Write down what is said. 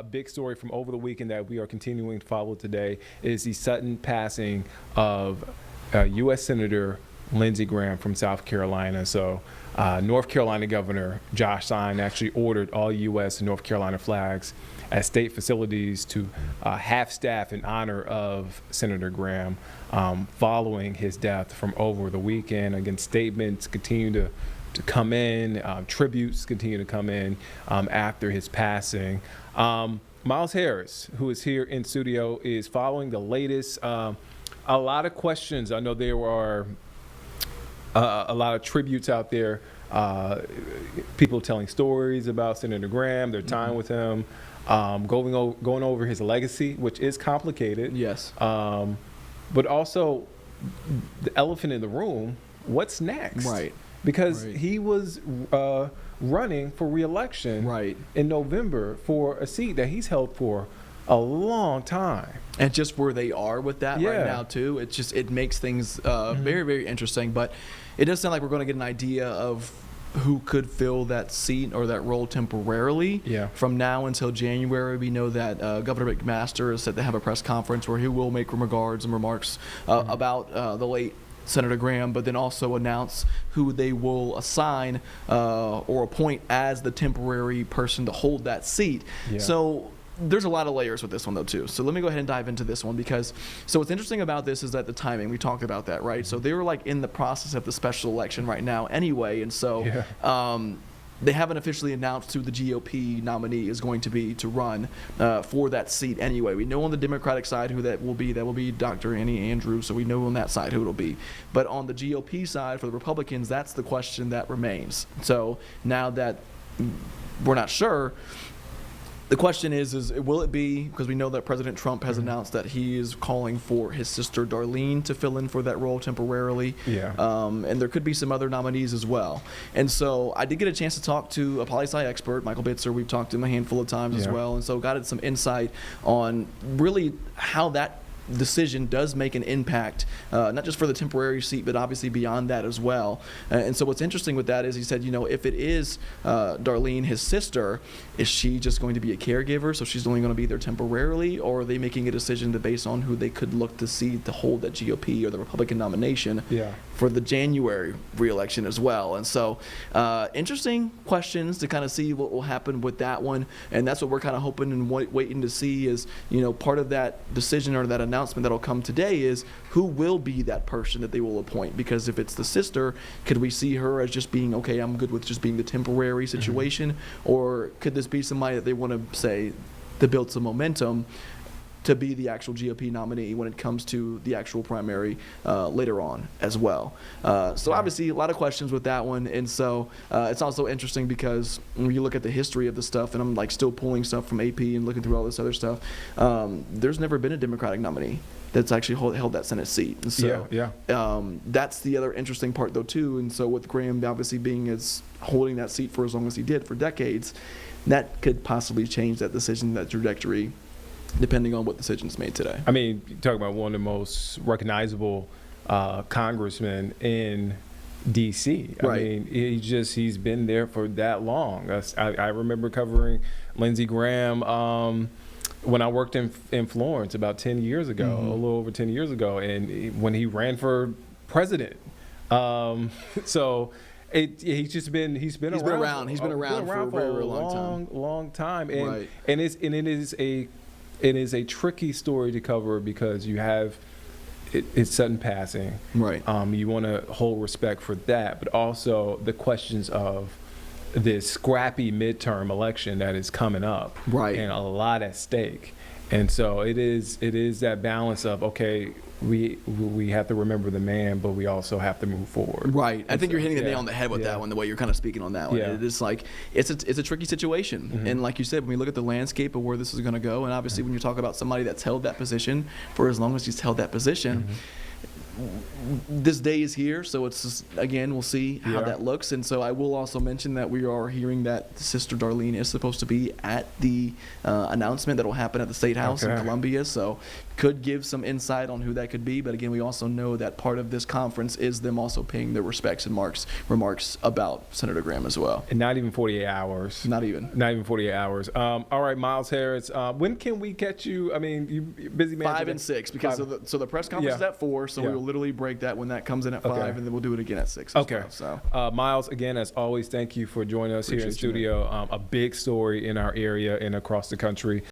A big story from over the weekend that we are continuing to follow today is the sudden passing of U.S. Senator Lindsey Graham from South Carolina. So North Carolina Governor Josh Stein actually ordered all U.S. and North Carolina flags at state facilities to half staff in honor of Senator Graham following his death from over the weekend. Again, statements continue to come in, tributes continue to come in after his passing. Miles Harris, who is here in studio, is following the latest. A lot of questions. I know there are a lot of tributes out there, people telling stories about Senator Graham, their time with him, going over his legacy, which is complicated. Yes. But also the elephant in the room, what's next? Right. Because he was running for re-election in November for a seat that he's held for a long time. And just where they are with that right now too, it makes things very, very interesting. But it does sound like we're going to get an idea of who could fill that seat or that role temporarily. From now until January, we know that Governor McMaster is set to have a press conference where he will make regards and remarks about the late Senator Graham, but then also announce who they will assign or appoint as the temporary person to hold that seat. So there's a lot of layers with this one though too. So let me go ahead and dive into this one because what's interesting about this is that the timing, we talked about that, right? So they were like in the process of the special election right now anyway, and so they haven't officially announced who the GOP nominee is going to be to run for that seat anyway. We know on the Democratic side who that will be. That will be Dr. Annie Andrews, so we know on that side who it'll be. But on the GOP side, for the Republicans, that's the question that remains. So now that we're not sure, the question is will it be, because we know that President Trump has announced that he is calling for his sister Darlene to fill in for that role temporarily. And there could be some other nominees as well. And so I did get a chance to talk to a poli-sci expert, Michael Bitzer. We've talked to him a handful of times as well. And so got some insight on really how that decision does make an impact, not just for the temporary seat, but obviously beyond that as well. And so what's interesting with that is he said, if it is Darlene, his sister, is she just going to be a caregiver, so she's only going to be there temporarily, or are they making a decision based on who they could look to see to hold that GOP or the Republican nomination for the January re-election as well? And so interesting questions to kind of see what will happen with that one, and that's what we're kind of hoping and waiting to see is, part of that decision or that announcement that'll come today is who will be that person that they will appoint. Because if it's the sister, could we see her as just being, okay, I'm good with just being the temporary situation, or could this be somebody that they want to say to build some momentum to be the actual GOP nominee when it comes to the actual primary later on as well? So obviously a lot of questions with that one, and so it's also interesting because when you look at the history of the stuff, and I'm like still pulling stuff from AP and looking through all this other stuff, there's never been a Democratic nominee that's actually held that Senate seat. And so that's the other interesting part though too. And so with Graham obviously holding that seat for as long as he did for decades, that could possibly change that decision, that trajectory, depending on what decision is made today. I mean, you talk about one of the most recognizable congressmen in D.C. I mean, he's been there for that long. I remember covering Lindsey Graham when I worked in Florence about 10 years ago, a little over 10 years ago, and when he ran for president. So he's been around. He's been around for a very long time, and it is a tricky story to cover because you have it's sudden passing. You want to hold respect for that, but also the questions of this scrappy midterm election that is coming up, and a lot at stake. And so it is that balance of, okay, we have to remember the man, but we also have to move forward. I think you're hitting the nail on the head with that one, the way you're kind of speaking on that one. It is like it's a tricky situation, and like you said, when we look at the landscape of where this is going to go, and obviously when you talk about somebody that's held that position for as long as he's held that position. This day is here, so it's just, again, we'll see how that looks. And so I will also mention that we are hearing that Sister Darlene is supposed to be at the announcement that will happen at the State House in Columbia. So could give some insight on who that could be. But again, we also know that part of this conference is them also paying their respects and remarks about Senator Graham as well. And not even 48 hours. Not even 48 hours. All right, Miles Harris, when can we catch you? I mean, you busy man. 5 and 6 because so the press conference is at 4, so we will literally break that when that comes in at 5, and then we'll do it again at 6. Okay. Well, so Miles, again, as always, thank you for joining us here in studio. A big story in our area and across the country.